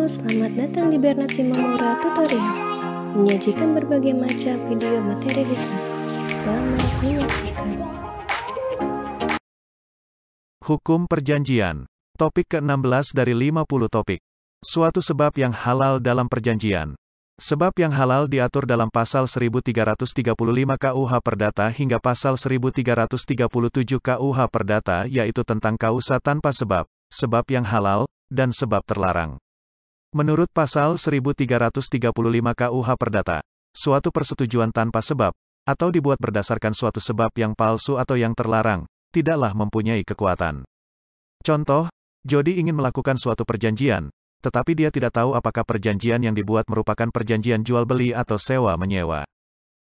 selamat datang di Bernard Simamora Tutorial, menyajikan berbagai macam video materi hukum. Selamat menyaksikan. Hukum perjanjian. Topik ke-16 dari 50 topik. Suatu sebab yang halal dalam perjanjian. Sebab yang halal diatur dalam pasal 1335 KUH Perdata hingga pasal 1337 KUH Perdata, yaitu tentang kausa tanpa sebab yang halal, dan sebab terlarang. Menurut pasal 1335 KUH Perdata, suatu persetujuan tanpa sebab, atau dibuat berdasarkan suatu sebab yang palsu atau yang terlarang, tidaklah mempunyai kekuatan. Contoh, Jody ingin melakukan suatu perjanjian, tetapi dia tidak tahu apakah perjanjian yang dibuat merupakan perjanjian jual-beli atau sewa-menyewa.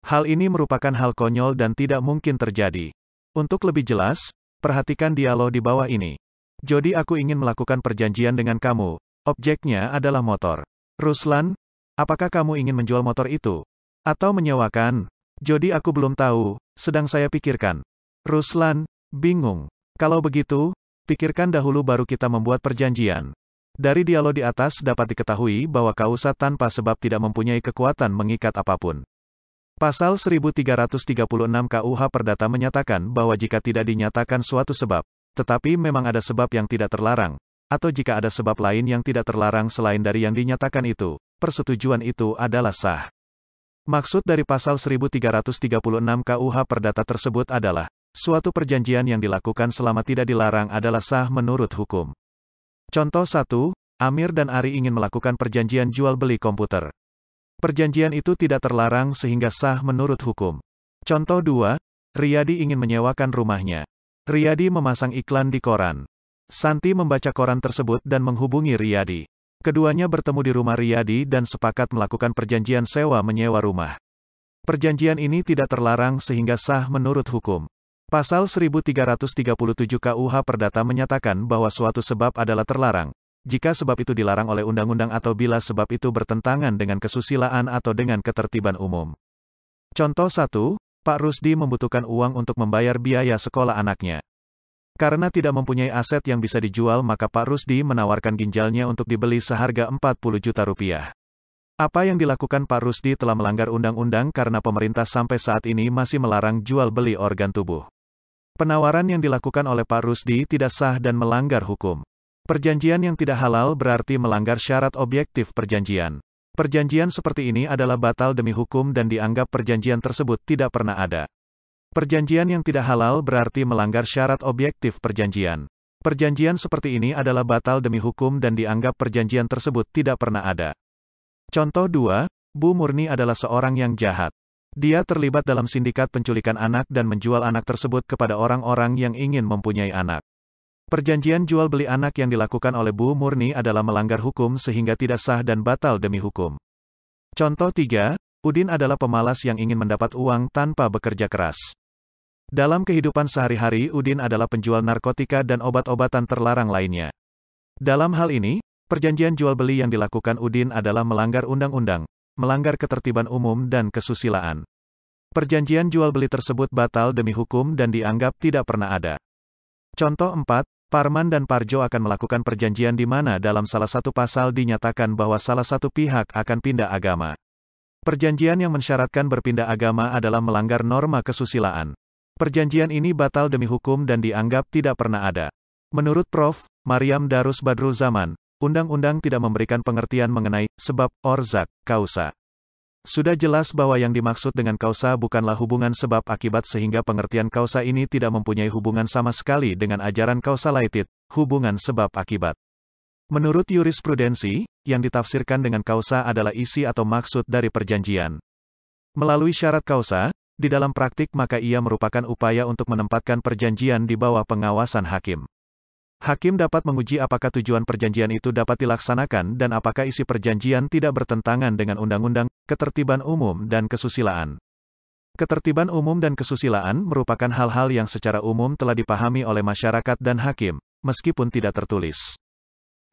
Hal ini merupakan hal konyol dan tidak mungkin terjadi. Untuk lebih jelas, perhatikan dialog di bawah ini. Jody, aku ingin melakukan perjanjian dengan kamu. Objeknya adalah motor. Ruslan, apakah kamu ingin menjual motor itu? Atau menyewakan? Jody, aku belum tahu, sedang saya pikirkan. Ruslan, bingung. Kalau begitu, pikirkan dahulu baru kita membuat perjanjian. Dari dialog di atas dapat diketahui bahwa kausa tanpa sebab tidak mempunyai kekuatan mengikat apapun. Pasal 1336 KUH Perdata menyatakan bahwa jika tidak dinyatakan suatu sebab, tetapi memang ada sebab yang tidak terlarang, atau jika ada sebab lain yang tidak terlarang selain dari yang dinyatakan itu, persetujuan itu adalah sah. Maksud dari pasal 1336 KUH Perdata tersebut adalah, suatu perjanjian yang dilakukan selama tidak dilarang adalah sah menurut hukum. Contoh 1, Amir dan Ari ingin melakukan perjanjian jual-beli komputer. Perjanjian itu tidak terlarang sehingga sah menurut hukum. Contoh 2, Riyadi ingin menyewakan rumahnya. Riyadi memasang iklan di koran. Santi membaca koran tersebut dan menghubungi Riyadi. Keduanya bertemu di rumah Riyadi dan sepakat melakukan perjanjian sewa-menyewa rumah. Perjanjian ini tidak terlarang sehingga sah menurut hukum. Pasal 1337 KUH Perdata menyatakan bahwa suatu sebab adalah terlarang, jika sebab itu dilarang oleh undang-undang atau bila sebab itu bertentangan dengan kesusilaan atau dengan ketertiban umum. Contoh 1, Pak Rusdi membutuhkan uang untuk membayar biaya sekolah anaknya. Karena tidak mempunyai aset yang bisa dijual, maka Pak Rusdi menawarkan ginjalnya untuk dibeli seharga 40 juta rupiah. Apa yang dilakukan Pak Rusdi telah melanggar undang-undang karena pemerintah sampai saat ini masih melarang jual beli organ tubuh. Penawaran yang dilakukan oleh Pak Rusdi tidak sah dan melanggar hukum. Perjanjian yang tidak halal berarti melanggar syarat objektif perjanjian. Perjanjian seperti ini adalah batal demi hukum dan dianggap perjanjian tersebut tidak pernah ada. Perjanjian yang tidak halal berarti melanggar syarat objektif perjanjian. Perjanjian seperti ini adalah batal demi hukum dan dianggap perjanjian tersebut tidak pernah ada. Contoh 2, Bu Murni adalah seorang yang jahat. Dia terlibat dalam sindikat penculikan anak dan menjual anak tersebut kepada orang-orang yang ingin mempunyai anak. Perjanjian jual beli anak yang dilakukan oleh Bu Murni adalah melanggar hukum sehingga tidak sah dan batal demi hukum. Contoh 3, Udin adalah pemalas yang ingin mendapat uang tanpa bekerja keras. Dalam kehidupan sehari-hari, Udin adalah penjual narkotika dan obat-obatan terlarang lainnya. Dalam hal ini, perjanjian jual beli yang dilakukan Udin adalah melanggar undang-undang, melanggar ketertiban umum dan kesusilaan. Perjanjian jual beli tersebut batal demi hukum dan dianggap tidak pernah ada. Contoh 4, Parman dan Parjo akan melakukan perjanjian di mana dalam salah satu pasal dinyatakan bahwa salah satu pihak akan pindah agama. Perjanjian yang mensyaratkan berpindah agama adalah melanggar norma kesusilaan. Perjanjian ini batal demi hukum dan dianggap tidak pernah ada. Menurut Prof. Maryam Darus Badrul Zaman, undang-undang tidak memberikan pengertian mengenai sebab, orzak, kausa. Sudah jelas bahwa yang dimaksud dengan kausa bukanlah hubungan sebab akibat sehingga pengertian kausa ini tidak mempunyai hubungan sama sekali dengan ajaran kausalaitit, hubungan sebab akibat. Menurut jurisprudensi, yang ditafsirkan dengan kausa adalah isi atau maksud dari perjanjian. Melalui syarat kausa, di dalam praktik maka ia merupakan upaya untuk menempatkan perjanjian di bawah pengawasan hakim. Hakim dapat menguji apakah tujuan perjanjian itu dapat dilaksanakan dan apakah isi perjanjian tidak bertentangan dengan undang-undang, ketertiban umum dan kesusilaan. Ketertiban umum dan kesusilaan merupakan hal-hal yang secara umum telah dipahami oleh masyarakat dan hakim, meskipun tidak tertulis.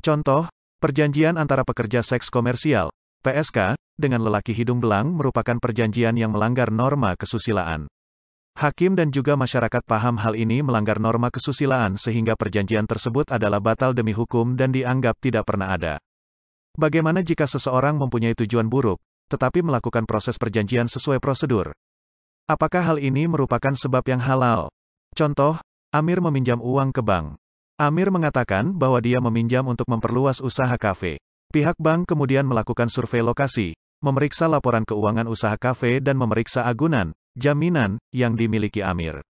Contoh, perjanjian antara pekerja seks komersial, PSK, dengan lelaki hidung belang merupakan perjanjian yang melanggar norma kesusilaan. Hakim dan juga masyarakat paham hal ini melanggar norma kesusilaan sehingga perjanjian tersebut adalah batal demi hukum dan dianggap tidak pernah ada. Bagaimana jika seseorang mempunyai tujuan buruk, tetapi melakukan proses perjanjian sesuai prosedur? Apakah hal ini merupakan sebab yang halal? Contoh, Amir meminjam uang ke bank. Amir mengatakan bahwa dia meminjam untuk memperluas usaha kafe. Pihak bank kemudian melakukan survei lokasi, memeriksa laporan keuangan usaha kafe dan memeriksa agunan, jaminan, yang dimiliki Amir.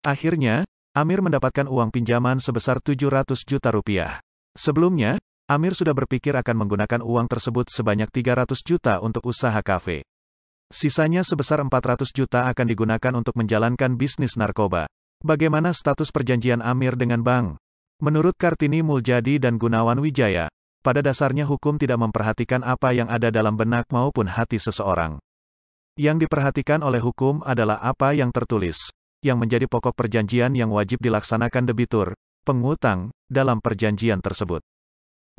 Akhirnya, Amir mendapatkan uang pinjaman sebesar 700 juta rupiah. Sebelumnya, Amir sudah berpikir akan menggunakan uang tersebut sebanyak 300 juta untuk usaha kafe. Sisanya sebesar 400 juta akan digunakan untuk menjalankan bisnis narkoba. Bagaimana status perjanjian Amir dengan bank? Menurut Kartini Muljadi dan Gunawan Wijaya, pada dasarnya hukum tidak memperhatikan apa yang ada dalam benak maupun hati seseorang. Yang diperhatikan oleh hukum adalah apa yang tertulis, yang menjadi pokok perjanjian yang wajib dilaksanakan debitur, pengutang, dalam perjanjian tersebut.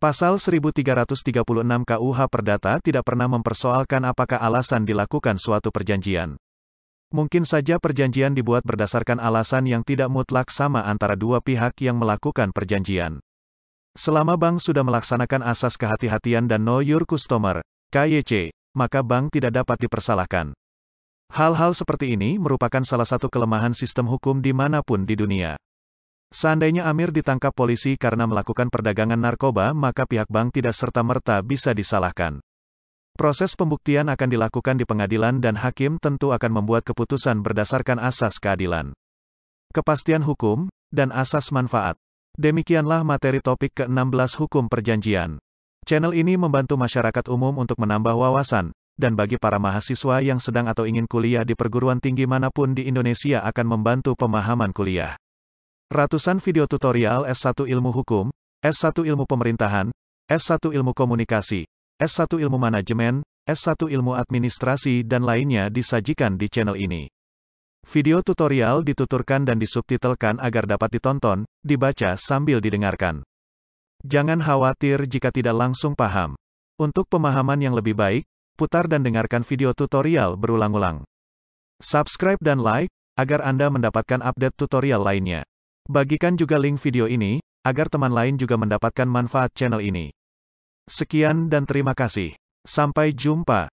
Pasal 1336 KUH Perdata tidak pernah mempersoalkan apakah alasan dilakukan suatu perjanjian. Mungkin saja perjanjian dibuat berdasarkan alasan yang tidak mutlak sama antara dua pihak yang melakukan perjanjian. Selama bank sudah melaksanakan asas kehati-hatian dan Know Your Customer, KYC, maka bank tidak dapat dipersalahkan. Hal-hal seperti ini merupakan salah satu kelemahan sistem hukum dimanapun di dunia. Seandainya Amir ditangkap polisi karena melakukan perdagangan narkoba, maka pihak bank tidak serta-merta bisa disalahkan. Proses pembuktian akan dilakukan di pengadilan dan hakim tentu akan membuat keputusan berdasarkan asas keadilan, kepastian hukum, dan asas manfaat. Demikianlah materi topik ke-16 Hukum Perjanjian. Channel ini membantu masyarakat umum untuk menambah wawasan, dan bagi para mahasiswa yang sedang atau ingin kuliah di perguruan tinggi manapun di Indonesia akan membantu pemahaman kuliah. Ratusan video tutorial S1 Ilmu Hukum, S1 Ilmu Pemerintahan, S1 Ilmu Komunikasi, S1 Ilmu Manajemen, S1 Ilmu Administrasi dan lainnya disajikan di channel ini. Video tutorial dituturkan dan disubtitelkan agar dapat ditonton, dibaca sambil didengarkan. Jangan khawatir jika tidak langsung paham. Untuk pemahaman yang lebih baik, putar dan dengarkan video tutorial berulang-ulang. Subscribe dan like, agar Anda mendapatkan update tutorial lainnya. Bagikan juga link video ini, agar teman lain juga mendapatkan manfaat channel ini. Sekian dan terima kasih. Sampai jumpa.